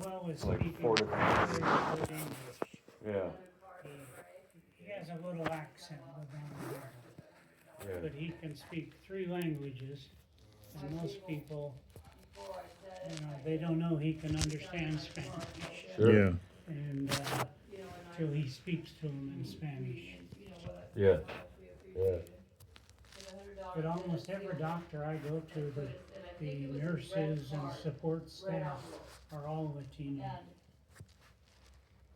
well as Like speaking 4 different very good English. Yeah, He has a little accent with on there, yeah, but he can speak 3 languages, and most people, they don't know he can understand Spanish, sure. Yeah. and till he speaks to them in Spanish. Yeah, yeah, But almost every doctor I go to, the nurses and support staff are all Latino.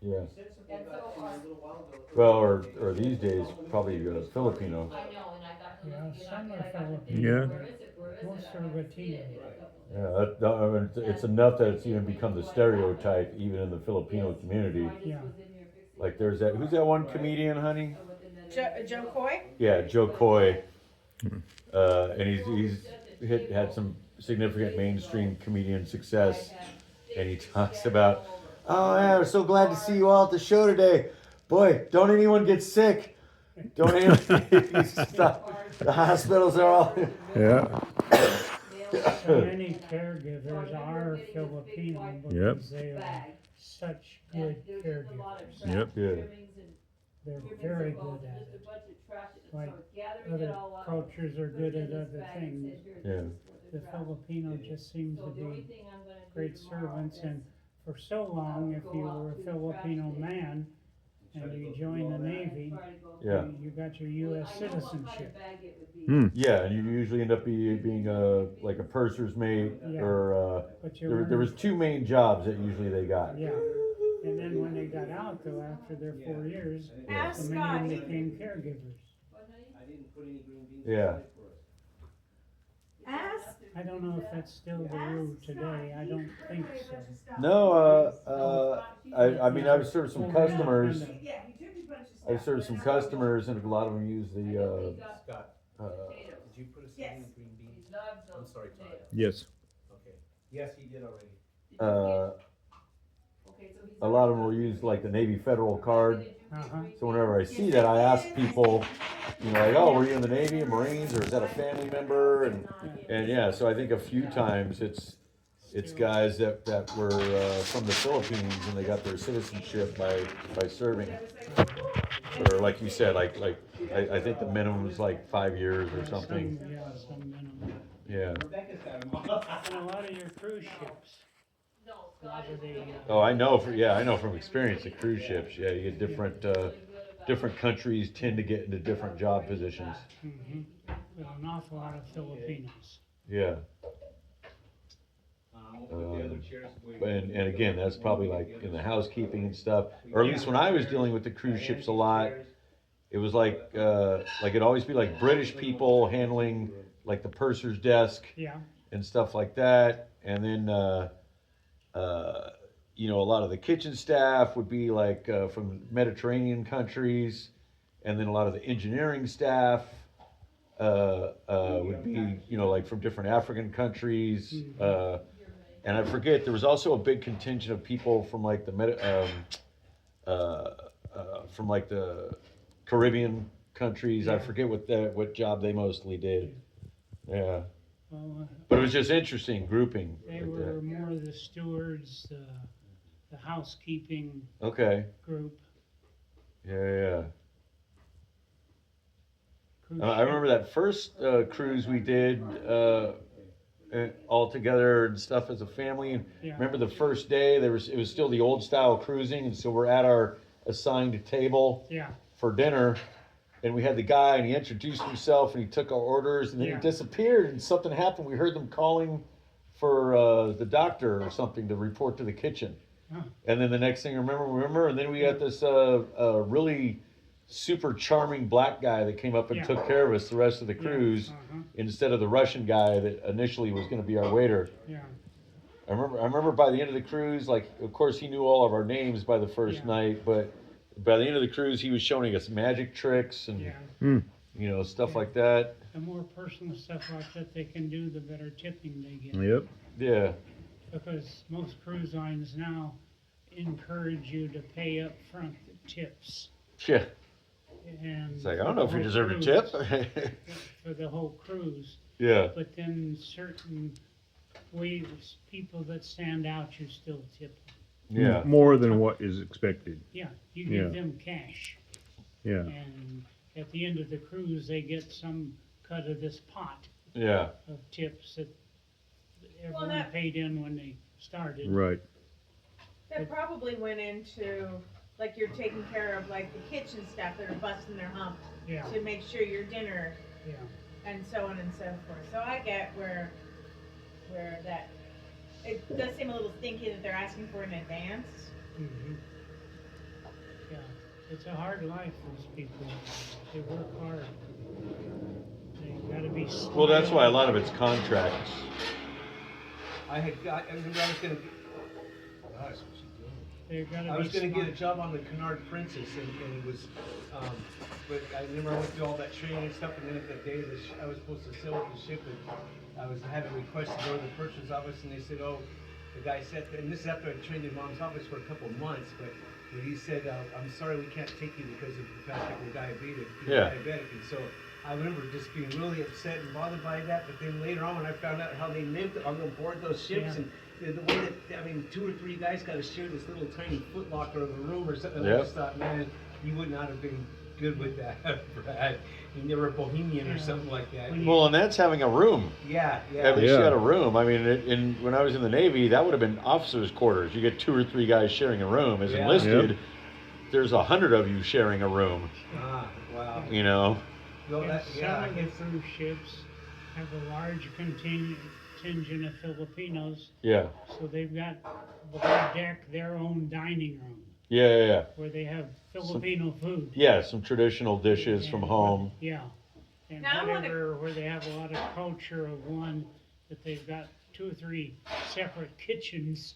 yeah. Well, or these days, probably Filipino. Yeah, some are Filipino, Yeah. but most are Latino. Yeah, I mean, it's enough that it's even become the stereotype, even in the Filipino community. Yeah, Like there's who's that one comedian, honey? Joe Coy? Yeah, Joe Coy. And he's had some significant mainstream comedian success. And he talks about, oh yeah, we're so glad to see you all at the show today. Boy, don't anyone get sick. Don't anyone stop. The hospitals are all. Yeah. so many caregivers are Filipino because they are such good caregivers. Yep. Yeah. They're very good at it. Like other cultures are good at other things. Yeah. The Filipino just seems to be great servants, and for so long, if you were a Filipino man and you joined the Navy, Yeah. you got your U.S. citizenship. Yeah, and you usually end up being like a purser's mate, Yeah. or But you there was 2 main jobs that usually they got. yeah. And then when they got out, though, after their 4 years, Ask the Scott. men became caregivers. Yeah. Ask. I don't know if that's still the rule today. I don't think so. No, I mean I've served some customers. Yeah, he took a bunch of stuff. I've served some customers, and a lot of them use the. Scott, Uh, did you put a Yes. second green bean? I'm sorry, Todd. Yes. Okay. Yes, he did already. a lot of them will use like the Navy Federal card. Uh-huh. So whenever I see that, I ask people, like, oh, were you in the Navy or Marines, or is that a family member? And yeah, so I think a few times it's guys that were from the Philippines, and they got their citizenship by serving. Or like you said, like I think the minimum is like 5 years or something. Some minimum. Yeah. And a lot of your cruise ships. A lot of the, Oh, I know from experience, the cruise ships. Yeah, you get different countries tend to get into different job positions. mhm. With an awful lot of Filipinos. Yeah. And again, that's probably like in the housekeeping and stuff, or at least when I was dealing with the cruise ships a lot, it was like it'd always be like British people handling like the purser's desk Yeah. and stuff like that, and then a lot of the kitchen staff would be like from Mediterranean countries, and then a lot of the engineering staff would be like from different African countries. And I forget, there was also a big contingent of people from like from like the Caribbean countries. Yeah. I forget what job they mostly did. Yeah, Well, but it was just interesting grouping. they like were that. more the stewards, the housekeeping Okay. group. Yeah. Cruise I ship. remember that first cruise we did all together and stuff as a family. And Yeah. remember the first day it was still the old style cruising, and so we're at our assigned table Yeah. for dinner, and we had the guy, and he introduced himself, and he took our orders, and then Yeah. he disappeared, and something happened. We heard them calling for the doctor or something to report to the kitchen. Huh. And then the next thing, remember, and then we got this really super charming black guy that came up and Yeah. took care of us the rest of the cruise, Uh-huh. instead of the Russian guy that initially was going to be our waiter. Yeah. I remember by the end of the cruise, like, of course he knew all of our names by the first Yeah. night, but by the end of the cruise, he was showing us magic tricks and Yeah. stuff Yeah. like that. The more personal stuff like that they can do, the better tipping they get. Yep. Yeah, Because most cruise lines now encourage you to pay up front tips. yeah. And It's like, I don't know if you for the deserve a whole tip. cruise- For the whole cruise. Yeah, But then certain ways, people that stand out, you still tip them. Yeah. More than what is expected. Yeah, you Yeah. give them cash, Yeah. and at the end of the cruise, they get some cut of this pot Yeah. of tips that Well, everyone that- paid in when they started. Right. That probably went into, like, you're taking care of, like, the kitchen staff that are busting their hump Yeah, to make sure your dinner, yeah, and so on and so forth. So I get where that, it does seem a little stinky that they're asking for in advance. mhm. Yeah, it's a hard life, those people, they work hard. They gotta be smart. Well, that's why a lot of it's contracts. I remember I was gonna, gosh, what's she doing? They've gotta I be was gonna get a smart. job on the Canard Princess, and it was, but I remember I went through all that training and stuff, and then the day that I was supposed to sail with the ship, and I had a request to go to the purchase office, and they said, oh, the guy said, and this is after I trained in Mom's office for a couple of months, but he said, I'm sorry we can't take you because of the fact that we're diabetic. Yeah. Diabetic, and so I remember just being really upset and bothered by that, but then later on when I found out how they lived on board those ships, Yeah. and the way that, I mean, 2 or 3 guys got to share this little tiny foot locker of a room or something. Yep. I just thought, man, you would not have been good with that, Brad. You were a bohemian or Yeah. something like that. When Well, and that's having a room. Yeah, At yeah. least you Yeah. had a room. I mean, when I was in the Navy, that would have been officers' quarters. You get 2 or 3 guys sharing a room. As Yeah. enlisted, Yep. there's 100 of you sharing a room. Ah, wow. You know. Well, And that, yeah, I some of guess. the cruise ships have a large contingent of Filipinos, Yeah. so they've got below deck their own dining room Yeah. where they have Filipino food. Yeah. Some traditional dishes from And- home. Yeah, and Now I wanna- whatever, where they have a lot of culture of one, that they've got 2 or 3 separate kitchens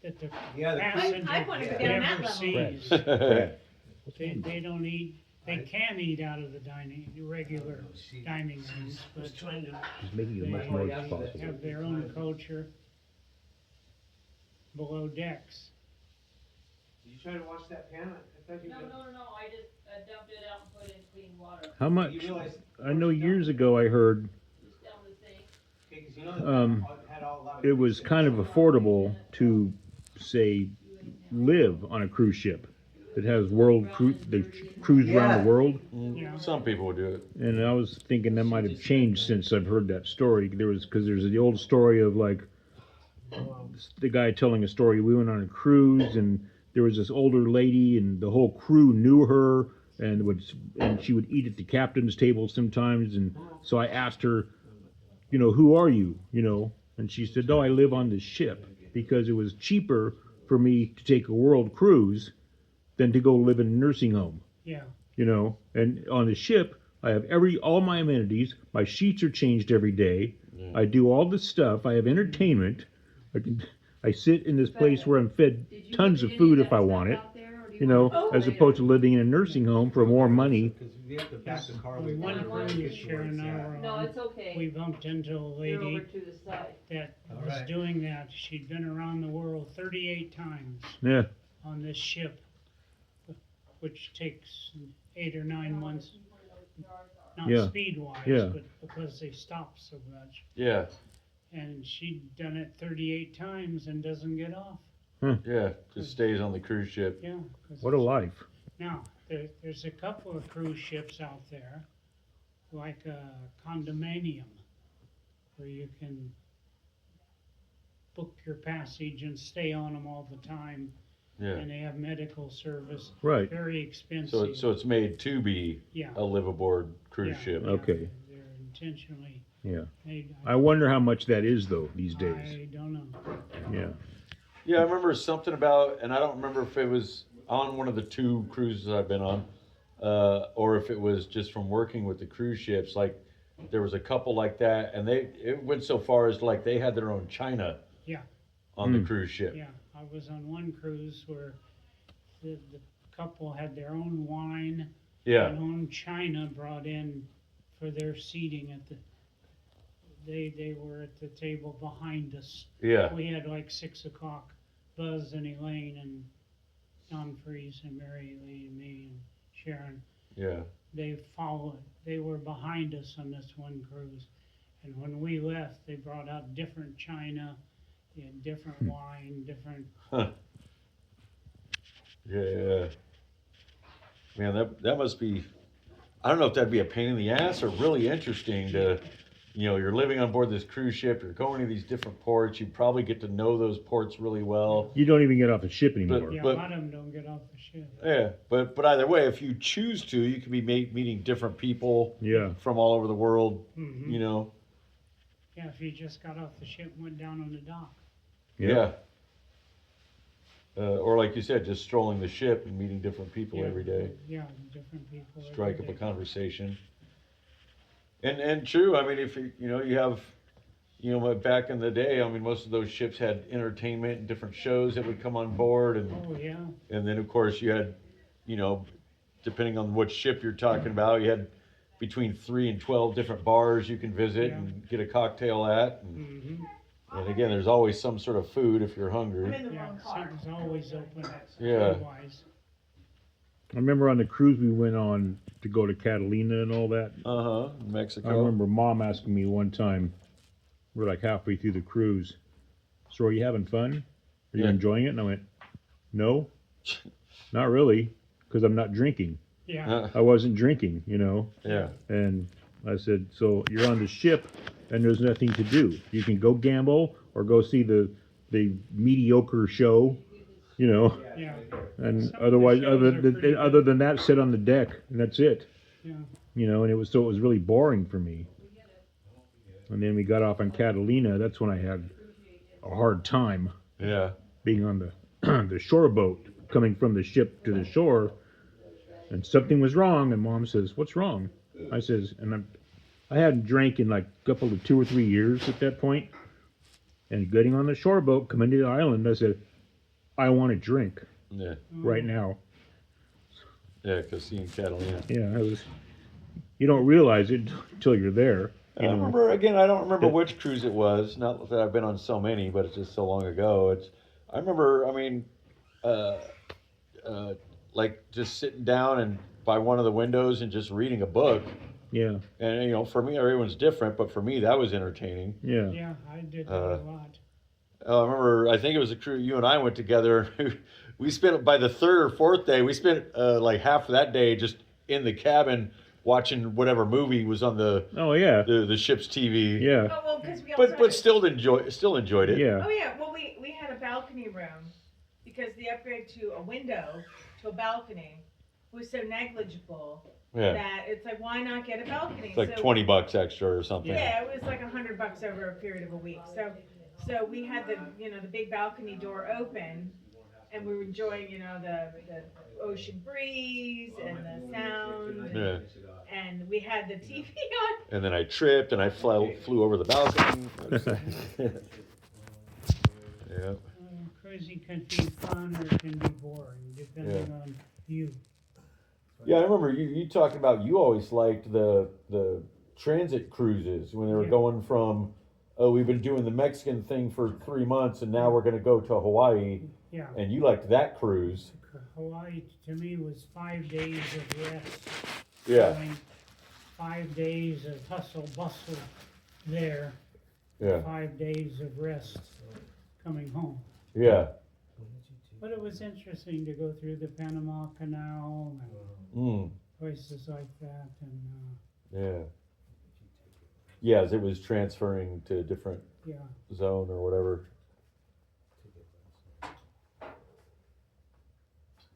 that the Yeah, the- passenger I wanna go down that never level. sees. Brad. They don't eat, they I- can eat out of the regular She- dining she rooms, was but trying to. Just making as they much noise as possible. have their own culture below decks. Did you try to wash that pan? I thought you No, were. I just dumped it out and put in clean water, How much? You realize. I know years ago I heard just down the sink. Okay, 'cause you know that had all, a lot of. it was kind of affordable to, say, live on a cruise ship that has they cruise around Yeah. the world. Yeah. Some people would do it. And I was thinking that might have changed since I've heard that story. Because there's the old story of like the guy telling a story. We went on a cruise and there was this older lady and the whole crew knew her and she would eat at the captain's table sometimes. And so I asked her, who are you? And she said, "Oh, I live on this ship because it was cheaper for me to take a world cruise than to go live in a nursing home." Yeah, And on the ship I have all my amenities. My sheets are changed every day. I do all this stuff. I have entertainment. I sit in this place where I'm fed tons of food if I want it, as opposed to living in a nursing home for more money. Because we have to back the car on away. one from the cruise, doors, Sharon and I yeah. were No, on, it's okay. we bumped into a You're lady over to the side. that All was right. doing that. She'd been around the world 38 times Yeah, on this ship, which takes 8 or 9 months, not Yeah. speed-wise, Yeah. but because they stop so much. Yeah. And she'd done it 38 times and doesn't get off. Yeah. Just stays on the cruise ship. Yeah. 'cause what a life. Now, there's a couple of cruise ships out there, like a condominium, where you can book your passage and stay on them all the time, Yeah. and they have medical service, Right. very expensive. So it's made to be Yeah. a live aboard cruise Yeah, ship. yeah, Okay. They're intentionally Yeah. made. I wonder how much that is though these days. I don't know. Yeah. Yeah, I remember something about, and I don't remember if it was on one of the 2 cruises I've been on, or if it was just from working with the cruise ships. Like there was a couple like that, and it went so far as like they had their own china. Yeah. On the cruise ship. Yeah, I was on one cruise where the couple had their own wine Yeah. and own china brought in for their seating at the. They were at the table behind us. Yeah. We had like 6 o'clock. Buzz and Elaine and Don Freeze and Mary Lee and me and Sharon. Yeah. They followed. They were behind us on this one cruise, and when we left, they brought out different china, they had different wine, different. Huh. Yeah. Man, that must be, I don't know if that'd be a pain in the ass or really interesting to, you're living on board this cruise ship, you're going to these different ports, you probably get to know those ports really well. You don't even get off the ship anymore. Yeah, a But- lot of them don't get off the ship. Yeah, but either way, if you choose to, you can be meeting different people Yeah. from all over the world, Mhm. Yeah, if you just got off the ship and went down on the dock. Yeah. Or like you said, just strolling the ship and meeting different people Yeah, every day. Yeah, different people. every Strike up a day. conversation. And true, I mean, if you have, back in the day, I mean, most of those ships had entertainment and different shows that would come on board, and Oh, yeah, then of course you had, depending on what ship you're talking about, you had between 3 and 12 different bars you can visit Yeah. and get a cocktail at, mhm, and again, there's always some sort of food if you're I'm hungry. in the yeah, wrong car. something's always open. Yeah. Otherwise, I remember on the cruise we went on to go to Catalina and all that. Mexico. I remember Mom asking me one time, we're like halfway through the cruise, so are you having fun? Are you Yeah. enjoying it? And I went, no, not really, because I'm not drinking. yeah, I wasn't drinking, Yeah. And I said, so you're on the ship and there's nothing to do. You can go gamble or go see the mediocre show, yeah, and Some of the otherwise, shows are pretty good. other than that, sit on the deck and that's it. yeah. And it was really boring for me. And then we got off on Catalina. That's when I had a hard time Yeah. being on the the shore boat, coming from the ship to the shore, and something was wrong. And Mom says, "What's wrong?" I says, and I hadn't drank in like a couple of 2 or 3 years at that point. And getting on the shore boat, coming to the island, I said, "I want to drink Yeah. right now." Yeah. Casino Catalina. Yeah, it was. You don't realize it until you're there. I remember, again, I don't remember which cruise it was. Not that I've been on so many, but it's just so long ago. I remember, I mean, like just sitting down and by one of the windows and just reading a book. Yeah, And, for me, everyone's different, but for me, that was entertaining. yeah. Yeah, I did that a lot. I remember, I think it was a crew, you and I went together. We spent, by the third or fourth day, we spent like half of that day just in the cabin watching whatever movie was on the Oh yeah, ship's TV. yeah, Oh, well, because we also But still enjoyed it. yeah. Oh yeah, well we had a balcony room because the upgrade to a window to a balcony was so negligible Yeah. that it's like, why not get a balcony? It's like So- $20 extra or something. Yeah, it was like $100 over a period of a week. So we had the big balcony door open, and we were enjoying the ocean breeze and the sound, Yeah. and we had the TV on. And then I tripped and I flew over the balcony. Yeah. Cruising can be fun or it can be boring, depending on you. Yeah, I remember you talking about you always liked the transit cruises when they were Yeah. going from, oh, we've been doing the Mexican thing for 3 months and now we're going to go to Hawaii, Yeah, and you liked that cruise. Hawaii to me was 5 days of rest. Yeah, Going 5 days of hustle bustle there, yeah, 5 days of rest coming home. yeah. But it was interesting to go through the Panama Canal and Mm, places like that, and yeah. Yeah, as it was transferring to a different yeah. zone or whatever.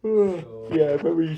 Yeah, I remember you